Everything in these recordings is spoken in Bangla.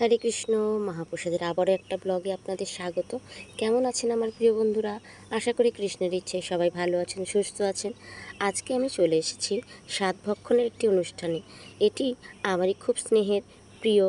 হরে কৃষ্ণ। মহাপ্রসাদের আবারও একটা ব্লগে আপনাদের স্বাগত। কেমন আছেন আমার প্রিয় বন্ধুরা? আশা করি কৃষ্ণের ইচ্ছায় সবাই ভালো আছেন, সুস্থ আছেন। আজকে আমি চলে এসেছি সাতভক্ষণের একটি অনুষ্ঠানে। এটি আমারই খুব স্নেহের প্রিয়,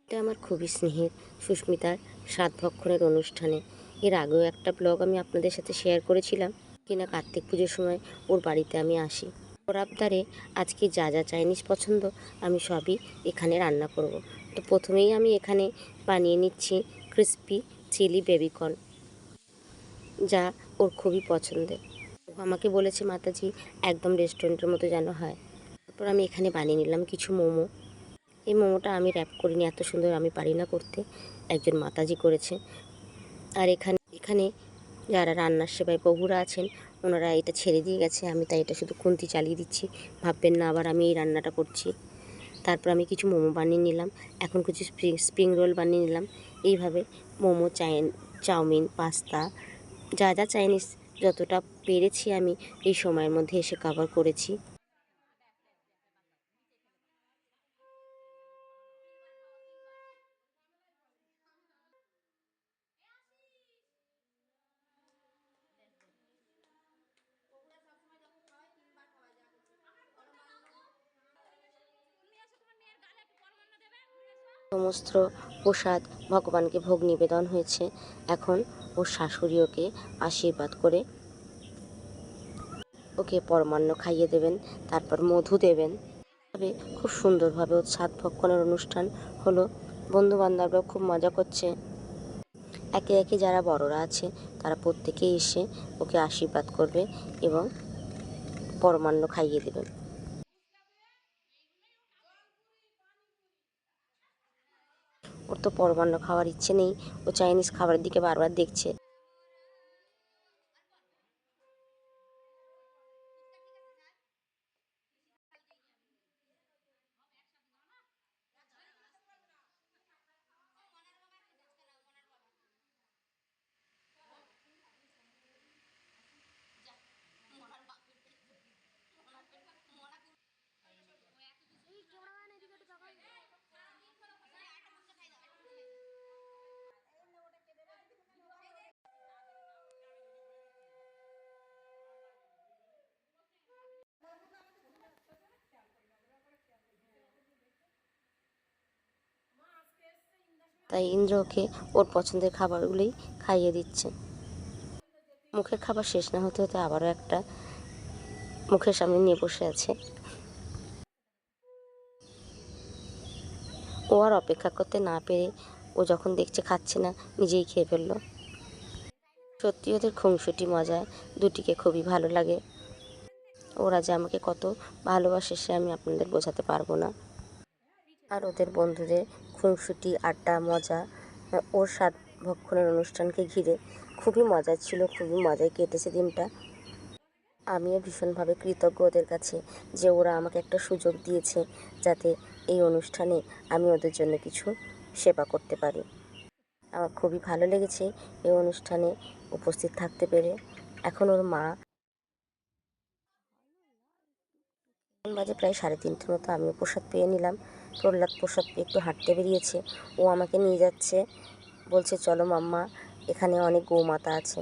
এটা আমার খুবই স্নেহের সুস্মিতার সাতভক্ষণের অনুষ্ঠানে। এর আগেও একটা ব্লগ আমি আপনাদের সাথে শেয়ার করেছিলাম কিনা কার্তিক পুজোর সময় ওর বাড়িতে আমি আসি। ওর আবদারে আজকে যা যা চাইনিজ পছন্দ আমি সবই এখানে রান্না করব। তো প্রথমেই আমি এখানে বানিয়ে নিচ্ছি ক্রিস্পি চিলি বেবিকর্ন, যা ওর খুবই পছন্দের। ও আমাকে বলেছে মাতাজি একদম রেস্টুরেন্টের মতো যেন হয়। তারপর আমি এখানে বানিয়ে নিলাম কিছু মোমো। এই মোমোটা আমি র্যাপ করিনি, এত সুন্দর আমি পারি না করতে, একজন মাতাজি করেছে। আর এখানে যারা রান্নার সেবায় প্রভুরা আছেন ওনারা এটা ছেড়ে দিয়ে গেছে, আমি তাই এটা শুধু খুন্তি চালিয়ে দিচ্ছি। ভাববেন না আবার আমি এই রান্নাটা করছি। তারপর আমি কিছু মোমো বানিয়ে নিলাম, এখন কিছু স্প্রিং রোল বানিয়ে নিলাম। এইভাবে মোমো, চাউমিন, পাস্তা, যা যা চাইনিজ যতটা পেরেছি আমি এই সময়ের মধ্যে এসে কভার করেছি। সমস্ত প্রসাদ ভগবানকে ভোগ নিবেদন হয়েছে। এখন ওর শাশুড়ি ওকে আশীর্বাদ করে ওকে পরমান্ন খাইয়ে দেবেন, তারপর মধু দেবেন। তবে খুব সুন্দরভাবে ওর সাতভক্ষণের অনুষ্ঠান হলো। বন্ধুবান্ধবরাও খুব মজা করছে। একে একে যারা বড়রা আছে তারা প্রত্যেকেই এসে ওকে আশীর্বাদ করবে এবং পরমান্ন খাইয়ে দেবেন। ওর তো পরমান্ন খাওয়ার ইচ্ছে নেই, ও চাইনিজ খাবারের দিকে বারবার দেখছে। তাই ইন্দ্র ওকে ওর পছন্দের খাবারগুলোই খাইয়ে দিচ্ছে। মুখের খাবার শেষ না হতে হতে আবারও একটা মুখের সামনে নিয়ে বসে আছে। ও আর অপেক্ষা করতে না পেরে ও যখন দেখছে খাচ্ছে না, নিজেই খেয়ে ফেললো। সত্যি ওদের খুনসুটি মজায় দুটিকে খুবই ভালো লাগে। ওরা যে আমাকে কত ভালোবাসে সে আমি আপনাদের বোঝাতে পারবো না। আর ওদের বন্ধুদের খুনসুটি, আড্ডা, মজা, ওর সাতভক্ষণের অনুষ্ঠানকে ঘিরে খুবই মজা ছিল, খুবই মজায় কেটেছে দিনটা। আমিও ভীষণভাবে কৃতজ্ঞ ওদের কাছে যে ওরা আমাকে একটা সুযোগ দিয়েছে যাতে এই অনুষ্ঠানে আমি ওদের জন্য কিছু সেবা করতে পারি। আমার খুবই ভালো লেগেছে এই অনুষ্ঠানে উপস্থিত থাকতে পেরে। এখন ওর মা, বাজে প্রায় 3:30 মতো, আমিও প্রসাদ পেয়ে নিলাম। প্রহ্লাদ প্রসাদ পেয়ে একটু হাঁটতে বেরিয়েছে। ও আমাকে নিয়ে যাচ্ছে, বলছে চলো মাম্মা, এখানে অনেক গৌমাতা আছে।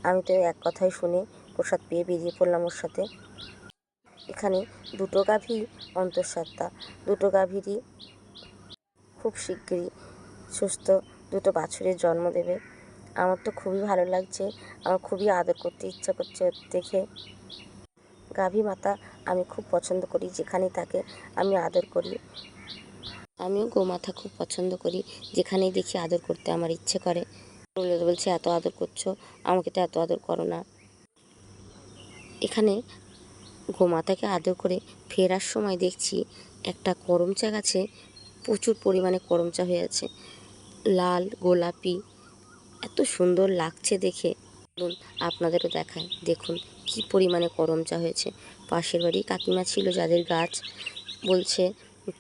আমি তো এক কথাই শুনে প্রসাদ পেয়ে বেরিয়ে পড়লাম ওর সাথে। এখানে দুটো গাভী অন্তঃসত্ত্বা, দুটো গাভীরই খুব শিগগিরই সুস্থ দুটো বাছুরের জন্ম দেবে। আমার তো খুবই ভালো লাগছে, আমার খুবই আদর করতে ইচ্ছা করছে দেখে। গাভী মাতা আমি খুব পছন্দ করি, যেখানেই থাকে আমি আদর করি। আমিও গোমাতা খুব পছন্দ করি, যেখানেই দেখি আদর করতে আমার ইচ্ছে করে। বলছে এত আদর করছো, আমাকে তো এত আদর করো না। এখানে গোমাতাকে আদর করে ফেরার সময় দেখছি একটা করমচা গাছে প্রচুর পরিমাণে করমচা হয়ে আছে, লাল গোলাপি, এত সুন্দর লাগছে দেখে। বলুন আপনাদেরও দেখায়, দেখুন কি পরিমাণে করমচা হয়েছে। পাশের বাড়ি কাকিমা ছিল যাদের গাছ, বলছে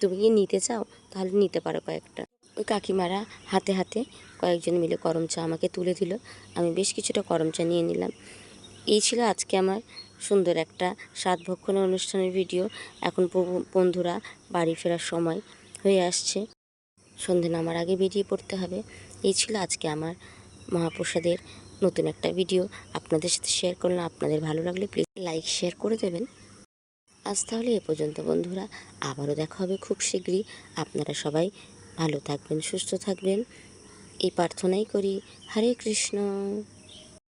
তুমি কি নিতে চাও, তাহলে নিতে পারো কয়েকটা। ওই কাকিমারা হাতে হাতে কয়েকজন মিলে করমচা আমাকে তুলে দিল, আমি বেশ কিছুটা করমচা নিয়ে নিলাম। এই ছিল আজকে আমার সুন্দর একটা সাতভক্ষণের অনুষ্ঠানের ভিডিও। এখন বন্ধুরা বাড়ি ফেরার সময় হয়ে আসছে। সন্ধে নামার আগে বেরিয়ে পড়তে হবে। এই ছিল আজকে আমার মহাপ্রসাদের নতুন একটা ভিডিও আপনাদের সাথে শেয়ার করলাম। আপনাদের ভালো লাগলে প্লিজ লাইক শেয়ার করে দেবেন। আজ তাহলে এ পর্যন্ত বন্ধুরা, আবারও দেখা হবে খুব শীঘ্রই। আপনারা সবাই ভালো থাকবেন, সুস্থ থাকবেন, এই প্রার্থনাই করি। হরে কৃষ্ণ।